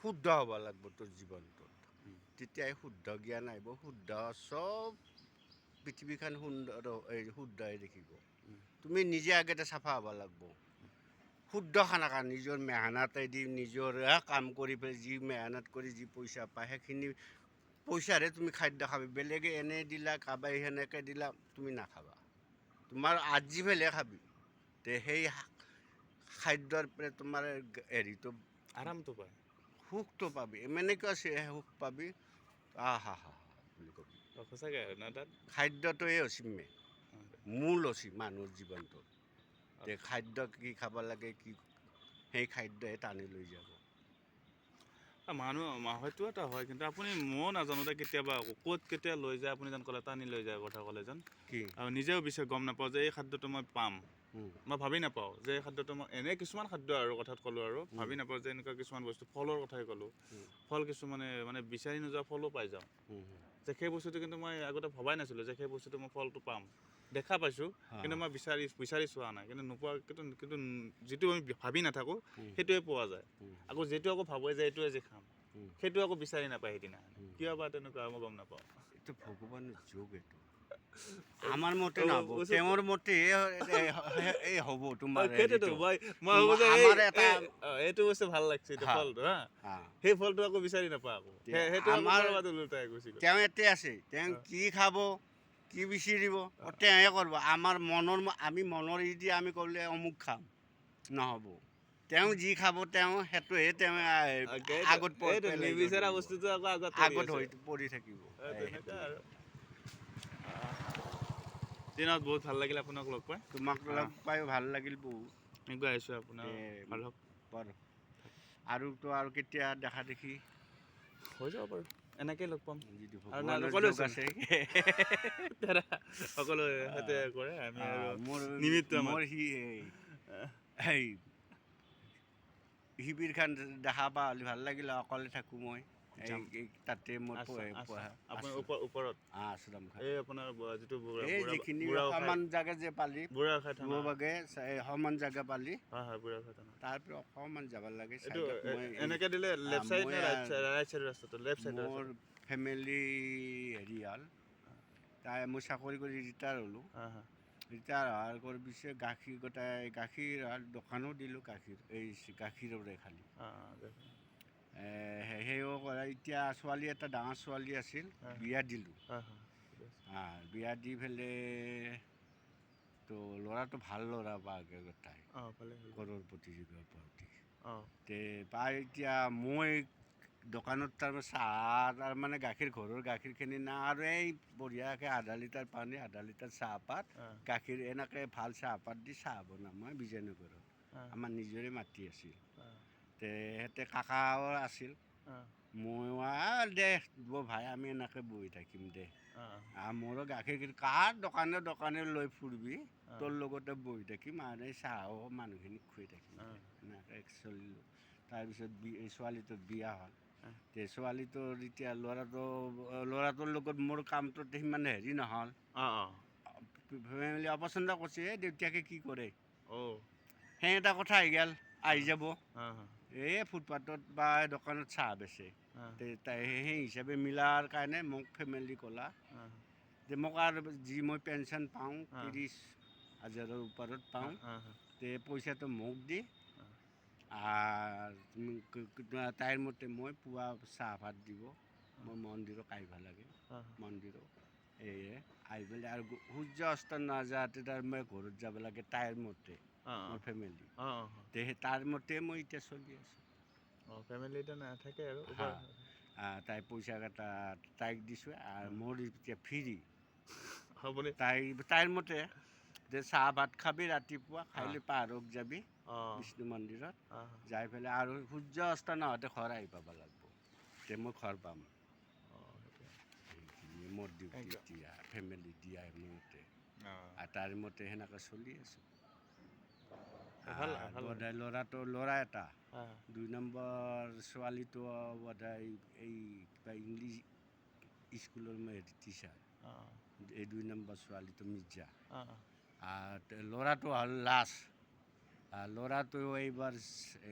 শুদ্ধ হ'ব লাগিব তোৰ জীৱনটোত তেতিয়াই শুদ্ধ জ্ঞান আহিব শুদ্ধ চব পৃথিৱীখন সুন্দৰ শুদ্ধ হৈ দেখিব তুমি নিজে আগতে চাফা হ'ব লাগিব শুদ্ধ খানা খা নিজৰ মেহনতেদি নিজৰ কাম কৰি পেলাই যি মেহনত কৰি যি পইচা পায় সেইখিনি পইচাৰে তুমি খাদ্য খাবি বেলেগে এনেই দিলা কাবাই সেনেকৈ দিলা তুমি নাখাবা তোমাৰ আজি পেলাই খাবি তে সেই খাদ্যৰ পৰা তোমাৰ হেৰিটো আৰামটো পায় সুখটো পাবি এনেকুৱা সুখ পাবি হা বুলি কবি সঁচাকৈ না তাত খাদ্যটোৱে হৈছে মূল হৈছে মানুহৰ জীৱনটোত তে খাদ্য কি খাব লাগে কি সেই খাদ্যই টানি লৈ যাব মানুহ হয়তো এটা হয় কিন্তু আপুনি ময়ো নাজানোতে কেতিয়াবা ক'ত কেতিয়া লৈ যায় আপুনি যেন ক'লে টানি লৈ যায় কথা ক'লে যেন কি আৰু নিজেও বিচাৰ গম নাপাওঁ যে এই খাদ্যটো মই পাম মই ভাবি নাপাওঁ যে এই খাদ্যটো মই এনে কিছুমান খাদ্য আৰু কথাত ক'লোঁ আৰু ভাবি নাপাওঁ যে এনেকুৱা কিছুমান বস্তু ফলৰ কথাই ক'লোঁ ফল কিছুমানে মানে বিচাৰি নোযোৱা ফলো পাই যাওঁ যে সেই বস্তুটো কিন্তু মই আগতে ভবাই নাছিলোঁ যে সেই বস্তুটো মই ফলটো পাম দেখা পাইছোঁ কিন্তু মই বিচাৰি চোৱা নাই কিন্তু নোপোৱা কিন্তু যিটো আমি ভাবি নাথাকোঁ সেইটোৱে পোৱা যায় আকৌ যিটো আকৌ ভাবোঁ যে এইটোৱে যে খাম সেইটো আকৌ বিচাৰি নাপায় সেইদিনা কিয় বা তেনেকুৱা মই গম নাপাওঁ এইটো ভগৱানৰ যোগ এইটো আমাৰ মতে নহ'ব তেওঁৰ মতে এই হ'ব তোমাৰ সেইটোতো মই ভাবোঁ যে এইটো বস্তু ভাল লাগিছে এইটো ফলটো হা সেই ফলটো আকৌ বিচাৰি নাপাওঁ আকৌ সেইটো আমাৰ ওলোটাই গুচি গ'ল তেওঁ ইয়াতে আছে তেওঁ কি খাব কি বিচাৰিব তেওঁহে কৰিব আমাৰ আমি মনৰ দি আমি ক'লে অমুক খাম নহ'ব তেওঁ যি খাব তেওঁ সেইটোহে তেওঁ আগত নিবিচাৰা বস্তুটো আকৌ আগত হৈ পৰি থাকিব দিনত বহুত ভাল লাগিল আপোনাক লগ পাই তোমাক লগ পাই ভাল লাগিল বহুত এনেকুৱা আহিছোঁ আপোনাৰ ভাল হওক বাৰু আৰু কেতিয়া দেখা দেখি হৈ যাব বাৰু এনেকৈ লগ পাম আছে সকলোৱে সিহঁতে কৰে আমি আৰু নিমিত্ত মোৰ সেই শিবিৰখন দেখা পা হ'লে ভাল লাগিল অকলে থাকোঁ মই তাতে মোৰ ওপৰত আশ্ৰম এই আপোনাৰ যিটো এই যিখিনি সমান জেগা যে পালি দুবাগে সমান জেগা পালি তাৰ পৰা অকণমান যাব লাগে এনেকৈ দিলে লেফ্ট চাইড নে ৰাইট চাইড ৰাস্তাটো লেফ্ট চাইড মোৰ ফেমিলি হেৰি হ'ল মই চাকৰি কৰি ৰিটায়াৰ হ'লোঁ ৰিটায়াৰ হোৱাৰ পিছত গাখীৰ গোটাই গাখীৰ দোকানো দিলোঁ গাখীৰৰে খালি সেইও কৰা এতিয়া ছোৱালী এটা ডাঙৰ ছোৱালী আছিল বিয়া দিলোঁ বিয়া দি পেলাই তো ল'ৰাটো ভাল ল'ৰা পাগে গোটাই কৰ'ৰপতি তে পাই এতিয়া মই দোকানত তাৰমানে চাহ তাৰমানে ঘৰৰ গাখীৰখিনি না আৰু এই বঢ়িয়াকৈ আধা লিটাৰ পানী আধা লিটাৰ চাহপাত গাখীৰ এনেকৈ ভাল চাহপাত দি চাহ বনাওঁ মই বিজয়নগৰত আমাৰ নিজৰে মাটি আছিল তে সিহঁতে কাকাও আছিল মই দে ভাই আমি এনেকৈ বহি থাকিম দে মোৰো গাখীৰ কাৰ দোকানে লৈ ফুৰিবি তোৰ লগতে বহি থাকিম আৰু এই চাহো মানুহখিনিক খুৱাই থাকিম এনেকৈ চলিলোঁ তাৰপিছত এই ছোৱালীটোৰ বিয়া হ'ল তে ছোৱালীটোৰ এতিয়া ল'ৰাটোৰ লগত মোৰ কামটোত সিমান হেৰি নহ'ল ফেমিলি অপচন্দ কৰিছে দেউতাকে কি কৰে সেই এটা কথা আহি যাব এই ফুটপাথত বা দোকানত চাহ বেচে সেই হিচাপে মিলাৰ কাৰণে মোক ফেমিলি ক'লা যে মোক আৰু যি মই পেঞ্চন পাওঁ 30,000 ওপৰত পাওঁ তে পইচাটো মোক দি তাইৰ মতে মই পুৱা চাহ ভাত দিব মই মন্দিৰক আহিব লাগে মন্দিৰত সেয়ে আহি পেলাই আৰু সূৰ্য অস্ত নাযাওঁতে তাৰ মই ঘৰত যাব লাগে তাইৰ মতে মোৰ ফেমিলি তাৰ মতে মই এতিয়া চলি আছোঁ ফেমিলি এতিয়া নাথাকে আৰু তাই পইচা কেইটা তাইক দিছোঁ আৰু মোৰ এতিয়া ফ্ৰী হ'বলৈ তাইৰ মতে যে চাহ ভাত খাবি ৰাতিপুৱা খাই পাহাৰক যাবি বিষ্ণু মন্দিৰত যাই পেলাই আৰু সূৰ্য অস্ত নহওঁতে ঘৰ আহি পাব লাগিব তে মই ঘৰ পাম মোৰ ডিউটি এতিয়া ফেমিলি দিয়া মতে আৰু তাৰ মতে সেনেকৈ চলি আছোঁ ল'ৰা এটা 2 নম্বৰ ছোৱালীটো বোধহয় এই কিবা ইংলিছ স্কুলৰ টিচাৰ এই 2 নম্বৰ ছোৱালীটো মিৰ্জা ল'ৰাটো হ'ল লাষ্ট ল'ৰাটো এইবাৰ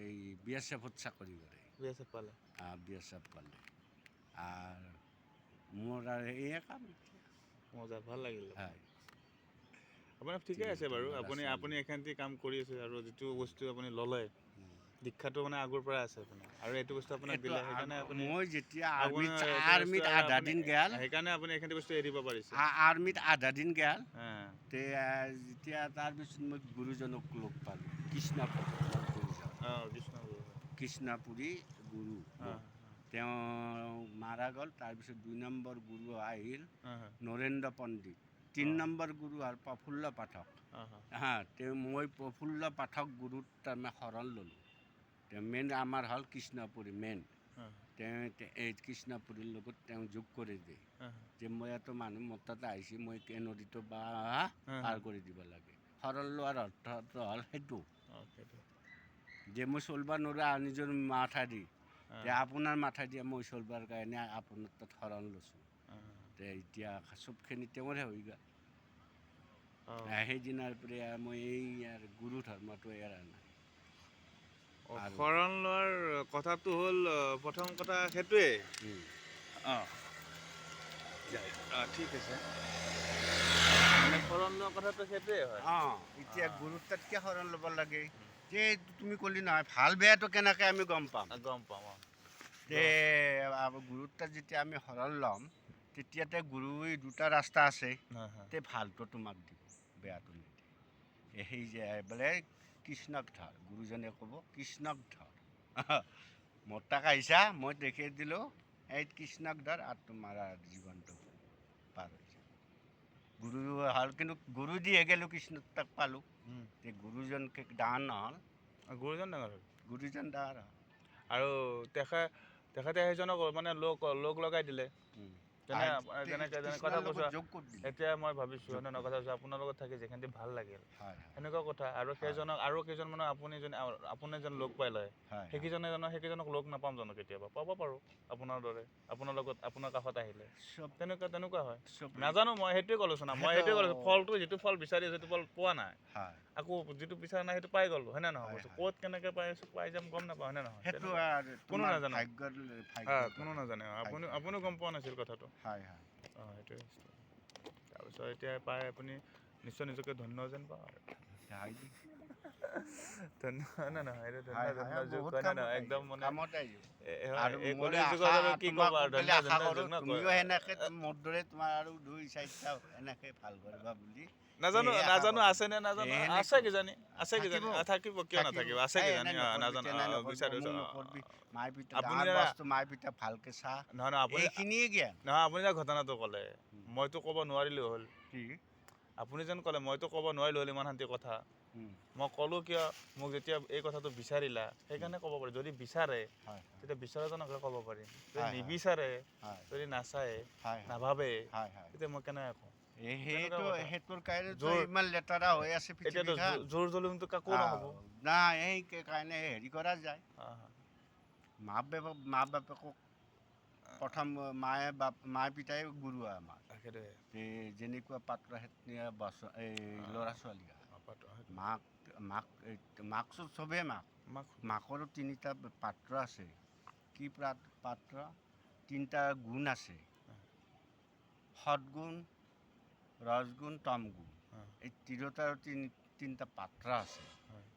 এই BSF চাকৰি কৰে BSF পালে BSF পালে আৰ মোৰ আৰু এই কাম মজা ভাল লাগিল হয় আপোনাৰ ঠিকে আছে বাৰু আপুনি এখানটি কাম কৰি আছে আৰু যিটো বস্তু আপুনি ল'লে দীক্ষাটো মানে আগৰ পৰা আছে আপোনাৰ আৰু এইটো বস্তু আপোনাক দিলে সেইকাৰণে আপুনি মই যেতিয়া আৰ্মিত আধা দিন গেল সেইকাৰণে আপুনি এখানটি বস্তু এৰিব পাৰিছে আৰ্মিত আধা দিন গেল তে যেতিয়া তাৰপিছত মই গুৰুজনক লগ পালোঁ কৃষ্ণপুৰী গুৰু তেওঁ মাৰা গ'ল তাৰপিছত 2 নম্বৰ গুৰু আহিল নৰেন্দ্ৰ পণ্ডিত 3 নম্বৰ গুৰু হ'ল প্ৰফুল্ল পাঠক তেওঁ মই প্ৰফুল্ল পাঠক গুৰুত তাৰমানে শৰণ ল'লোঁ তেওঁ মেইন আমাৰ হ'ল কৃষ্ণপুৰী মেইন তেওঁ এই কৃষ্ণপুৰীৰ লগত তেওঁ যোগ কৰি দিয়ে যে মই এত মানুহ মোৰ তাতে আহিছে মই এই নদীটো পাৰ কৰি দিব লাগে শৰণ লোৱাৰ অৰ্থটো হ'ল সেইটো যে মই চলিব নোৱাৰোঁ নিজৰ মাথা দি যে আপোনাৰ মাথা দিয়ে মই চলিবৰ কাৰণে আপোনাৰ তাত শৰণ লৈছোঁ এতিয়া চবখিনি তেওঁৰে হৈ গ'ল সেইদিনাৰ পৰা মই এই গুৰু ধৰ্মটো এৰা নাই শৰণ লোৱাৰ কথাটো হ'ল প্ৰথম কথা সেইটোৱে ঠিক আছে মানে শৰণ লোৱা কথাটো সেইটোৱে হয় এতিয়া গুৰুৰ তাত কিয় শৰণ ল'ব লাগে যে তুমি ক'লি নহয় ভাল বেয়াটো কেনেকৈ আমি গম পাম যে গুৰুৰ তাত যেতিয়া আমি শৰণ ল'ম তেতিয়াতে গুৰুৰ 2টা ৰাস্তা আছে তে ভালটো তোমাক দিব বেয়াটো নিদিয়ে সেই যে বোলে কৃষ্ণক ধৰ গুৰুজনে ক'ব কৃষ্ণক ধৰ মোৰ তাক আহিছা মই দেখাই দিলোঁ এই কৃষ্ণক ধৰ আৰু তোমাৰ জীৱনটো পাৰ হৈ যাব গুৰু হ'ল কিন্তু গুৰু দিয়ে গ'লোঁ কৃষ্ণ তাক পালোঁ তে গুৰুজনকে ডাঙৰ নহ'ল গুৰুজন ডাঙৰ হ'ল গুৰুজন ডাঙৰ হ'ল আৰু তেখেতে সেইজনক মানে লগ লগাই দিলে যেনেকৈ কথা কৈছোঁ এতিয়া মই ভাবিছোঁ এনেকুৱা কথা কৈছোঁ আপোনাৰ লগত থাকি যিখিনি ভাল লাগিল সেনেকুৱা কথা আৰু সেইজনক আৰু কেইজনমানক আপুনি যেন লগ পাই লয় সেইকেইজনক লগ নাপাম জানো কেতিয়াবা পাব পাৰোঁ আপোনাৰ দৰে আপোনাৰ লগত আপোনাৰ কাষত আহিলে তেনেকুৱা হয় নাজানো মই সেইটোৱে ক'লোচোন মই সেইটোৱে ক'লোঁ ফলটো যিটো ফল বিচাৰি যিটো ফল পোৱা নাই আকৌ যিটো বিচাৰা নাই সেইটো পাই গ'লোঁ হয়নে নহয় ক'ত কেনেকৈ পাই যাম গম নাপাওঁ হয়নে নহয় কোনো নাজানে কোনো নাজানে আপুনিও গম পোৱা নাছিল কথাটো সেইটোৱে তাৰপিছত এতিয়া পাই আপুনি নিশ্চয় নিজকে ধন্য যেন পাওঁ একদম মানে নাজানো আছে নে নাজানো আছে কিজানি থাকিব কিয় নাথাকিব আছে কিজানি নাজানো বিচাৰিছোঁ আপুনি নহয় আপুনি যে ঘটনাটো ক'লে মইতো ক'ব নোৱাৰিলোঁ হ'ল আপুনি যেন ক'লে মইতো ক'ব নোৱাৰিলোঁ হ'ল ইমান শান্তি কথা মই ক'লোঁ কিয় মোক যেতিয়া এই কথাটো বিচাৰিলা সেইকাৰণে ক'ব পাৰি যদি বিচাৰে তেতিয়া বিচৰাজনকে ক'ব পাৰিম যদি নিবিচাৰে যদি নাচায় নাভাবে তেতিয়া মই কেনেকৈ ক'ম এতিয়াতো জোৰ জুলুমটো কাকো নহ'ব নাই সেইকাৰণে হেৰি কৰা যায় মা বাপেকক প্ৰথম মায়ে পিতাই গুৰু আমাৰ যেনেকুৱা পাত্ৰ এই ল'ৰা ছোৱালী মাকটো চবেই মাকৰো 3টা পাত্ৰ আছে কি পাত্ৰ 3টা গুণ আছে সৎগুণ ৰজগুণ তমগুণ এই 3টা পাত্ৰ আছে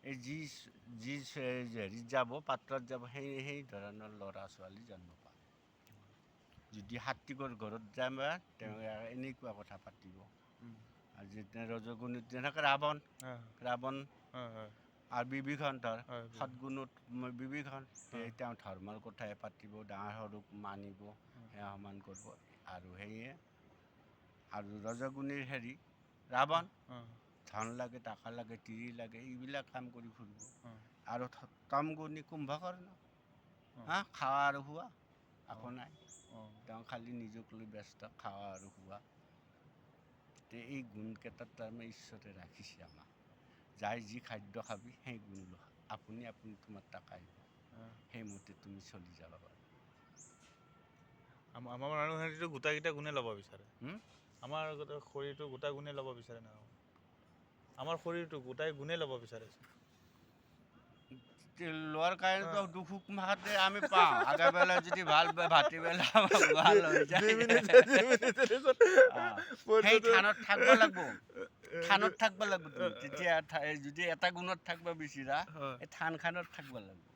এই যি হেৰিত যাব পাত্ৰত যাব সেই ধৰণৰ ল'ৰা ছোৱালী জন্ম পায় যদি সাত্বিকৰ ঘৰত যাবা তেওঁ এনেকুৱা কথা পাতিব আৰু যেতিয়া ৰজগুণত যেনেকৈ ৰাৱণ আৰু বিভীষণ ধৰ সৎগুণত বিভীষণ তেওঁ ধৰ্মৰ কথাই পাতিব ডাঙৰ সৰুক মানিব সেয়া সমান কৰিব আৰু সেয়ে আৰু ৰজগুণীৰ হেৰি ৰাৱণ ধন লাগে টকা লাগে তিৰি লাগে এইবিলাক কাম কৰি ফুৰিব আৰু তমগুণী কুম্ভকৰ্ণ খাৱা আৰু শোৱা একো নাই তেওঁ খালি নিজক লৈ ব্যস্ত খাৱা আৰু শোৱা এই গুণকেইটাত তাৰমানে ঈশ্বৰে ৰাখিছে আমাক যাই যি খাদ্য খাবি সেই গুণ আপুনি তোমাৰ টাকাই সেইমতে তুমি চলি যাব পাৰা আমাৰ মানুহেতো গোটাকেইটা গুণে ল'ব বিচাৰে আমাৰ শৰীৰটো গোটা গুণে ল'ব বিচাৰে না আমাৰ শৰীৰটো গোটাই গুণে ল'ব বিচাৰে লোৱাৰ কাৰণেতো দুখ সুখ মাহতে আমি পাওঁ আগৰবেলা যদি ভাল ভাটিবেলা ভাল হৈ যায় সেই থানত থাকিব লাগিব থানত থাকিব লাগিব তেতিয়া যদি এটা গুণত থাকিব বিচৰা এই থানখানত থাকিব লাগিব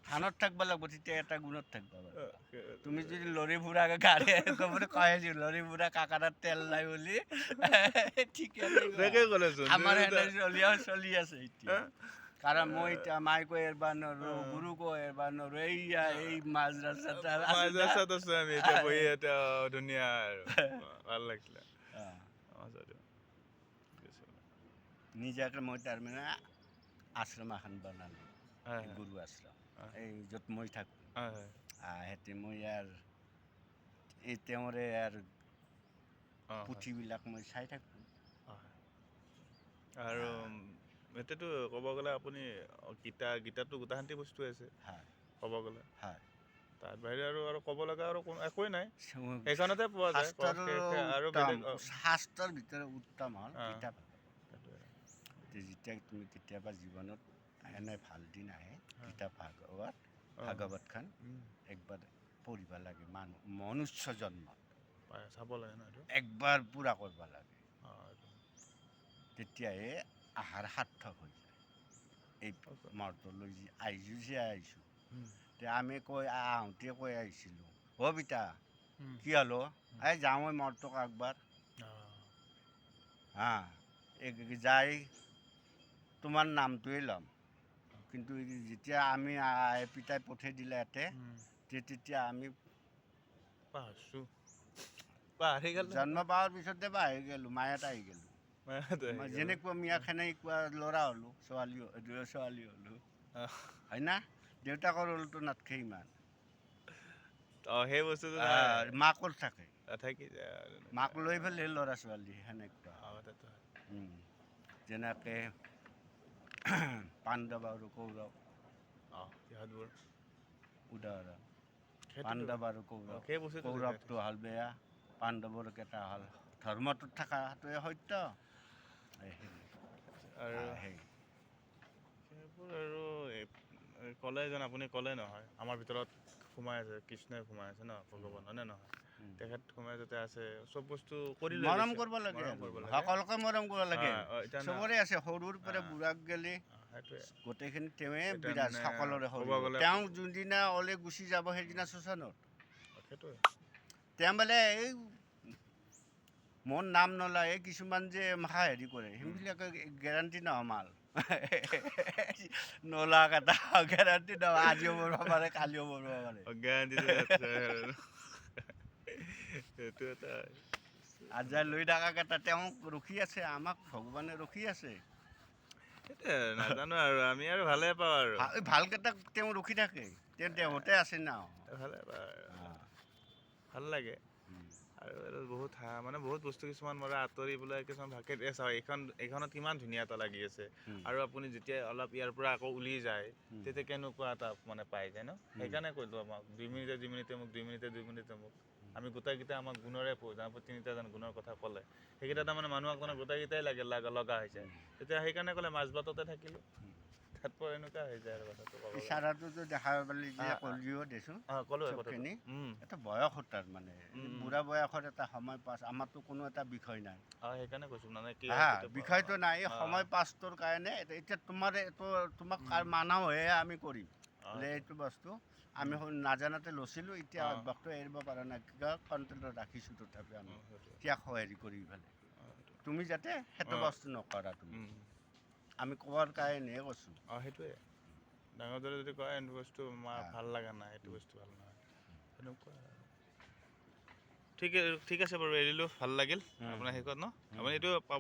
থানত থাকিব লাগিব তেতিয়া এটা গুণত থাকিব লাগিব তুমি যদি লৰি ফুৰা গাড়ী ক'বলৈ কৈ আছো লৰি ফুৰা কাকাৰত তেল নাই বুলি ঠিকে আমাৰ চলি আছে এতিয়া কাৰণ মই এতিয়া মাইকো এৰবা নোৱাৰো গুৰুকো এৰবা নোৱাৰো এইয়া এই মাছ ৰাস্তাত আছো আমি এতিয়া বহি এতিয়া ধুনীয়া আৰু ভাল লাগিলে নিজাকে মই তাৰমানে আশ্ৰম এখন বনালোঁ গুৰু আশ্ৰম এই য'ত মই থাকোঁ সিহঁতে মই ইয়াৰ এই তেওঁৰে ইয়াৰ পুথিবিলাক মই চাই থাকোঁ আৰু এতিয়াতো ক'ব গ'লে আপুনি গীতাতো গোটাশান্তি বস্তু আছে ক'ব গ'লে তাৰ বাহিৰে আৰু ক'ব লগা আৰু একোৱেই নাই সেইখনতে পোৱা যায় আৰু শাস্ত্ৰৰ ভিতৰত উত্তম হ'ল কিতাপ যেতিয়া তুমি কেতিয়াবা জীৱনত এনে ভাল দিন আহে কিতাপ ভাগৱতখন একবাৰ পঢ়িব লাগে মনুষ্য জন্মত চাব লাগে ন একবাৰ পূৰা কৰিব লাগে তেতিয়াহে আহাৰ সাৰ্থক হৈ যায় এই মৰ্তলৈ আহিছোঁ আমি আহোঁতে কৈ আহিছিলোঁ অ' বিতা কি হ'লো এই যাওঁ মই মৰ্তক একবাৰ যাই তোমাৰ নামটোৱে ল'ম কিন্তু যেতিয়া আমি পিতাই পঠাই দিলে ইয়াতে তেতিয়া আমি জন্ম পোৱাৰ পিছতে পাহৰি গ'লোঁ মায়াত আহি গ'লোঁ যেনেকুৱা মিয়া সেনেকুৱা ল'ৰা হ'লোঁ ছোৱালী হ'লোঁ হয় না দেউতাকৰ হ'লতো নাথাকে ইমান সেই বস্তুটো মাকৰ থাকে থাকি যায় মাক লৈ পেলাই ল'ৰা ছোৱালী সেনেকুৱা যেনেকৈ পাণ্ডৱ আৰু কৌৰৱ উদাহৰণ পাণ্ডৱ আৰু কৌৰৱটো হ'ল বেয়া পাণ্ডৱৰ কেইটা হ'ল ধৰ্মটোত থকাটোৱে সত্য সেইবোৰ আৰু ক'লে যেন আপুনি ক'লে নহয় আমাৰ ভিতৰত সোমাই আছে কৃষ্ণই সোমাই আছে ন ভগৱান হয়নে নহয় তেখেত সোমাই যাতে আছে চব বস্তু কৰি মৰম কৰিব লাগে সকলোকে মৰম কৰিব লাগে চবৰে আছে সৰুৰ পৰা বুঢ়াক গ'লে গোটেইখিনি তেওঁৱে বিৰাজ সকলোৰে তেওঁ যোনদিনা ওলাই গুচি যাব সেইদিনা শ্মশানত তেওঁ বোলে এই মোৰ নাম নলয় কিছুমান যে মাখা হেৰি কৰে সেইবিলাকে গেৰাণ্টি নহয় মাল নলা এটা গেৰাণ্টি নহয় আজিও মৰিব পাৰে কালিও মৰিব পাৰে আজাৰ লৈ থকাকেইটা তেওঁ ৰখি আছে আমাক ভগৱানে ৰখি আছে নাজানো আৰু আমি আৰু ভালে পাওঁ আৰু ভালকেইটা তেওঁ ৰখি থাকে তেওঁ দেহতে আছে ন ভালে পাওঁ ভাল লাগে আৰু বহুত মানে বহুত বস্তু কিছুমান মানে আঁতৰি পেলাই কিছুমান ভালকৈ চাওঁ এইখনত কিমান ধুনীয়া এটা লাগি আছে আৰু আপুনি যেতিয়া অলপ ইয়াৰ পৰা আকৌ উলিয়াই যায় তেতিয়া কেনেকুৱা এটা মানে পাই যায় ন সেইকাৰণে কৈছোঁ আমাক 2 মিনিটে মোক 2 মিনিটে মোক আমি গোটেইকেইটা আমাক গুণৰে প্ৰয়োজন আপুনি 3টা গুণৰ কথা ক'লে সেইকেইটা তাৰমানে মানুহক মানে গোটেইকেইটাই লগা হৈছে তেতিয়া সেইকাৰণে ক'লে মাছ বাটতে থাকিলোঁ তাতপৰ এনেকুৱা হৈ যায় আৰু কথাটো ইশাৰাটোতো দেখা পালে যে কলিও দেচোন চবখিনি এটা বয়স তাৰ মানে বুঢ়া বয়সত এটা সময় পাছ আমাৰতো কোনো এটা বিষয় নাই সেইকাৰণে কৈছোঁ মানে কি বিষয়টো নাই এই সময় পাছটোৰ কাৰণে এতিয়া তোমাক মানাওহে আমি কৰিম বোলে এইটো বস্তু আমি নাজানাতে লৈছিলোঁ এতিয়া অভ্যাসটো এৰিব পৰা নাই কণ্ট্ৰলত ৰাখিছোঁ তথাপি আমি ত্যাগ হেৰি কৰি পেলাই তুমি যাতে সেইটো বস্তু নকৰা তুমি আমি কোৱাৰ কাৰণেহে কৈছোঁ সেইটোৱে ডাঙৰ দৰে যদি কয় এইটো বস্তু আমাৰ ভাল লগা নাই এইটো বস্তু ভাল নহয় সেনেকুৱা ঠিক আছে বাৰু এৰিলোঁ ভাল লাগিল আপোনাৰ শেষত ন আপুনি এইটো পাব